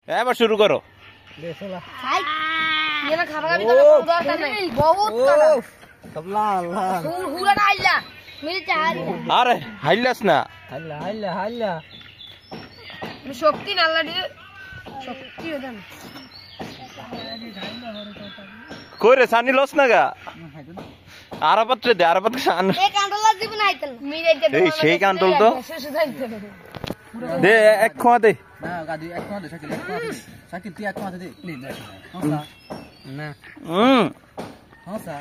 এবার শুরু করো। আরে হাইলাস না শক্তি নাল্লা শক্তি কই রে সানি লস না গা আরাপাত্রে দে আরাপাত এই সেই কান্টল তো দে এক খোয়া দে না গাদি এক খোয়া দে সাকিব তুই এক খোয়া দে না হসা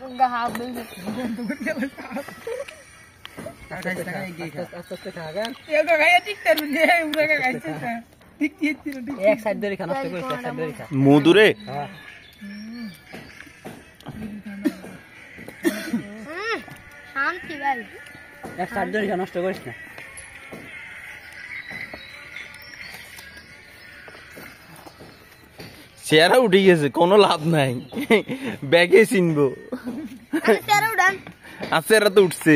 গঙ্গা হাফ বেল আস্তে খা গান এগো গায়া ঠিক তার নে উড়া গাইছে ঠিক ঠিক এক সাইড ধরে খা নষ্ট করিস এক সাইড ধরে খা মধুরে হ্যাঁ শান্তি ভাই এক সাইড ধরে খা নষ্ট করিস না চেহারা উঠে গেছে কোনো লাভ নাই ব্যাগে চিনবো আর চেহারা তো উঠছে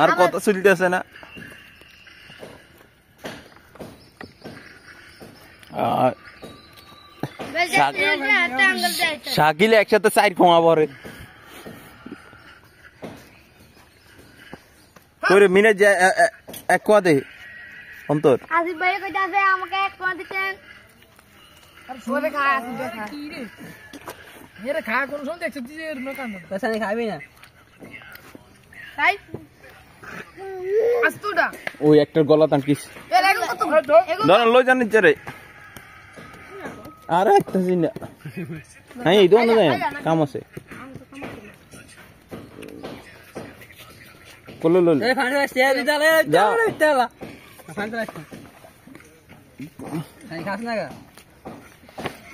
আর কথা চলতেছে না শাকিল একসাথে চার খোয়া পরে করে মিনে এক খোয়া দে অন্তর আসিফ ভাই কইতাছে আমাকে এক কোয়া দিতেন আর সবে খা আসিফ ভাই খা কি রে এর খা কোন সময় দেখছ যে এর না কান্দ পয়সা নেই খাবি না তাই আস্তুডা ওই একটা গলা টানকিস ধরন লই জানিস রে আর একটা জিনা হ্যাঁ এই দোনো যায় কাম আছে কল লল এ ফান্ড আসছে দিদালে যাও দিদালা ফান্ড আসছে খাই খাস না গা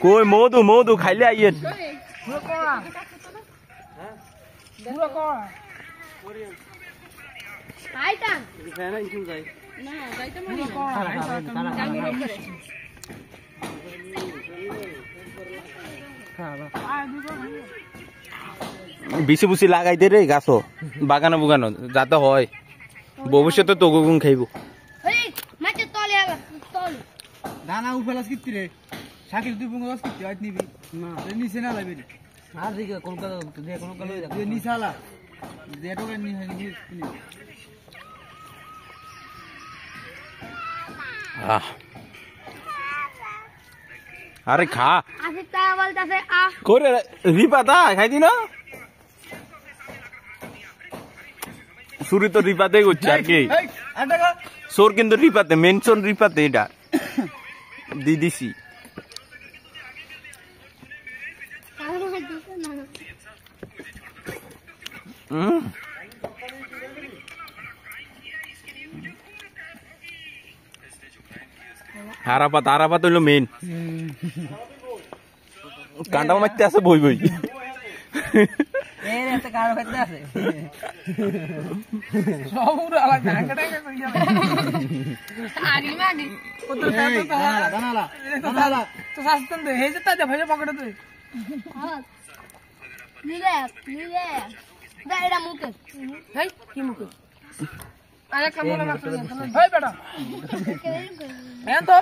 কই মধু মধু খাইলে আইয়েন পুরো কোয়া পুরো কোয়া আইতাম ফেনা ইছু যাই না যাইতে মারি না বিসি বুসি লাগাই দে রে গাছ বাগানো বুগানো যাতে হয় ভবিষ্যতে তো গুণ খাইব এই মাছে তলে তল দানা উফালাস কিত্তি রে শাকিল তুই বুঙ্গাস কিত্তি আইত নিবি না নিচে না লাইবি আর দিকে কলকাতা দে কলকাতা দে নিছালা দেটো কে নি নি আরে খা আসিফ তাই বলতাছে আ করে রিপাতা খাই দি না সুরি তো রিপাতে করছে আর কি সোর কিন্তু রিপাতে মেনশন রিপাতে এটা দিদিসি হারাপাত হারাপাত হইলো মেন কান্ডাল মারতে আছে বই বই এর একটা কারো খাইতে আছে সবুর আলাদা টাকা কইয়া আরি মাগি কত দানালা তো সাস্তন দে হেজে তা ভাই পকেটে দে নিলে দা এটা মুকে হেই কি মুকে আরে কামলা মাত্র হেই বেটা হ্যাঁ তো